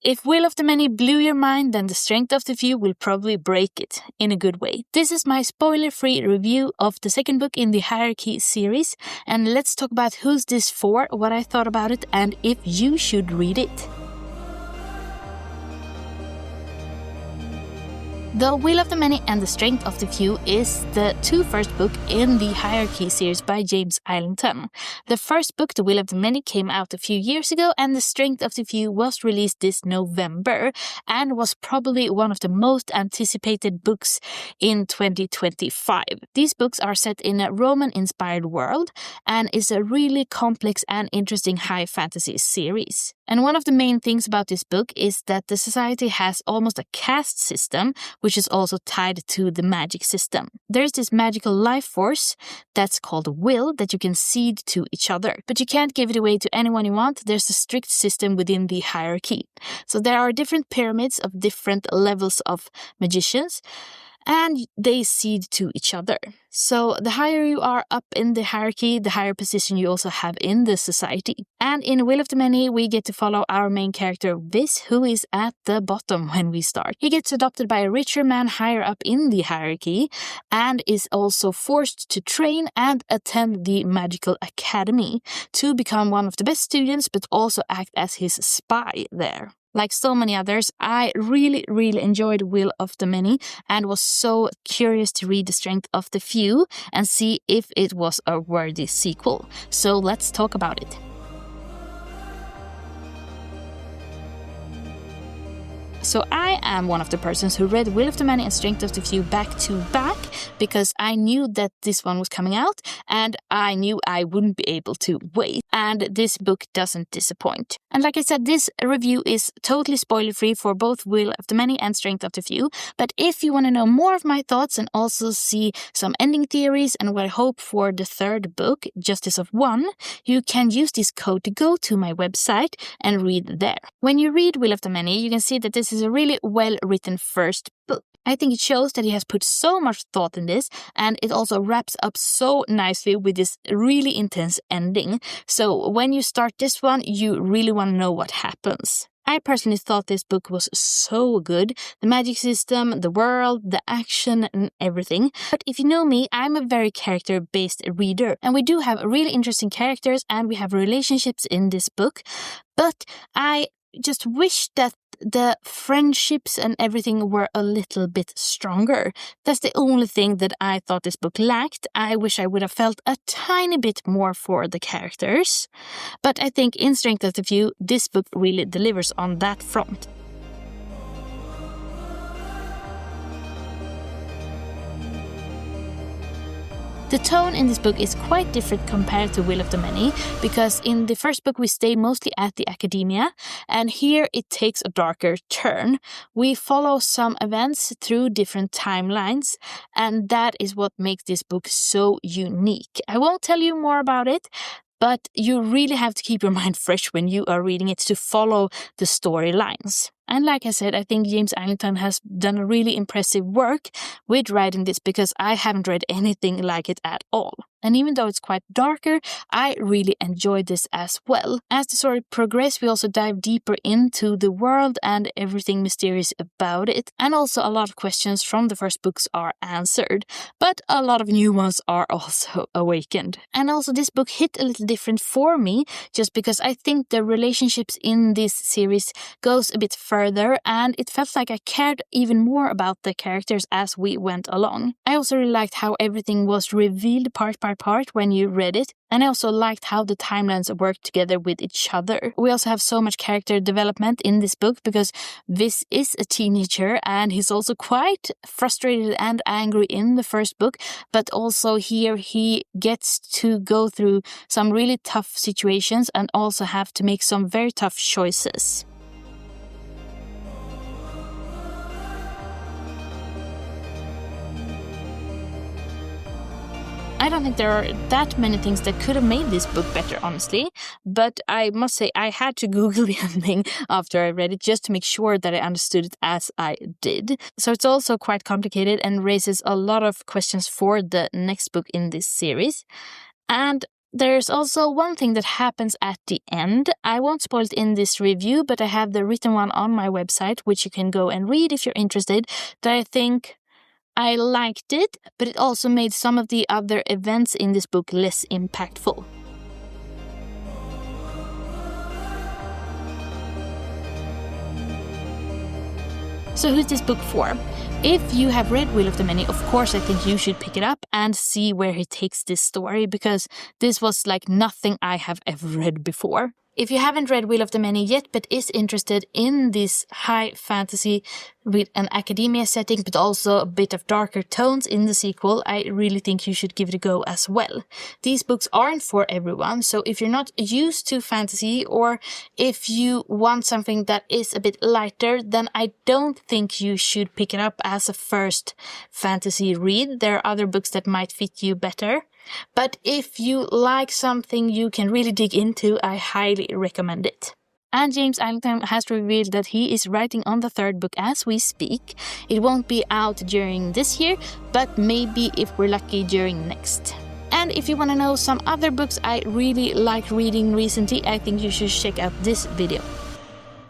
If Will of the Many blew your mind, then The Strength of the Few will probably break it, in a good way. This is my spoiler-free review of the second book in the Hierarchy series, and let's talk about who's this for, what I thought about it, and if you should read it. The Will of the Many and The Strength of the Few is the first book in the Hierarchy series by James Islington. The first book, The Will of the Many, came out a few years ago, and The Strength of the Few was released this November and was probably one of the most anticipated books in 2025. These books are set in a Roman-inspired world and is a really complex and interesting high fantasy series. And one of the main things about this book is that the society has almost a caste system, which is also tied to the magic system. There's this magical life force that's called will that you can cede to each other, but you can't give it away to anyone you want. There's a strict system within the hierarchy. So there are different pyramids of different levels of magicians, and they cede to each other. So the higher you are up in the hierarchy, the higher position you also have in the society. And in Will of the Many, we get to follow our main character, Viz, who is at the bottom when we start. He gets adopted by a richer man higher up in the hierarchy and is also forced to train and attend the magical academy to become one of the best students, but also act as his spy there. Like so many others, I really enjoyed Will of the Many and was so curious to read The Strength of the Few and see if it was a worthy sequel. So let's talk about it. So I am one of the persons who read Will of the Many and Strength of the Few back to back because I knew that this one was coming out and I knew I wouldn't be able to wait. And this book doesn't disappoint. And like I said, this review is totally spoiler-free for both Will of the Many and Strength of the Few. But if you want to know more of my thoughts and also see some ending theories and what I hope for the third book, Justice of One, you can use this code to go to my website and read there. When you read Will of the Many, you can see that this is a really well-written first book. I think it shows that he has put so much thought in this, and it also wraps up so nicely with this really intense ending. So when you start this one, you really want to know what happens. I personally thought this book was so good. The magic system, the world, the action, and everything. But if you know me, I'm a very character-based reader. And we do have really interesting characters and we have relationships in this book. But I just wish that the friendships and everything were a little bit stronger. That's the only thing that I thought this book lacked. I wish I would have felt a tiny bit more for the characters. But I think in Strength of the Few, this book really delivers on that front. The tone in this book is quite different compared to Will of the Many, because in the first book we stay mostly at the academia, and here it takes a darker turn. We follow some events through different timelines, and that is what makes this book so unique. I won't tell you more about it, but you really have to keep your mind fresh when you are reading it to follow the storylines. And like I said, I think James Islington has done a really impressive work with writing this because I haven't read anything like it at all. And even though it's quite darker, I really enjoyed this as well. As the story progresses, we also dive deeper into the world and everything mysterious about it. And also a lot of questions from the first books are answered, but a lot of new ones are also awakened. And also this book hit a little different for me, just because I think the relationships in this series goes a bit further, and it felt like I cared even more about the characters as we went along. I also really liked how everything was revealed part by part when you read it, and I also liked how the timelines work together with each other. We also have so much character development in this book because Viz is a teenager and he's also quite frustrated and angry in the first book, but also here he gets to go through some really tough situations and also have to make some very tough choices. I don't think there are that many things that could have made this book better, honestly. But I must say I had to Google the ending after I read it just to make sure that I understood it as I did. So it's also quite complicated and raises a lot of questions for the next book in this series. And There's also one thing that happens at the end. I won't spoil it in this review, but I have the written one on my website, which you can go and read if you're interested, that I think I liked it, but it also made some of the other events in this book less impactful. So who's this book for? If you have read Will of the Many, of course I think you should pick it up and see where he takes this story, because this was like nothing I have ever read before. If you haven't read Will of the Many yet, but is interested in this high fantasy with an academia setting, but also a bit of darker tones in the sequel, I really think you should give it a go as well. These books aren't for everyone, so if you're not used to fantasy, or if you want something that is a bit lighter, then I don't think you should pick it up as a first fantasy read. There are other books that might fit you better. But if you like something you can really dig into, I highly recommend it. And James Islington has revealed that he is writing on the third book as we speak. It won't be out during this year, but maybe if we're lucky during next. And if you want to know some other books I really like reading recently, I think you should check out this video.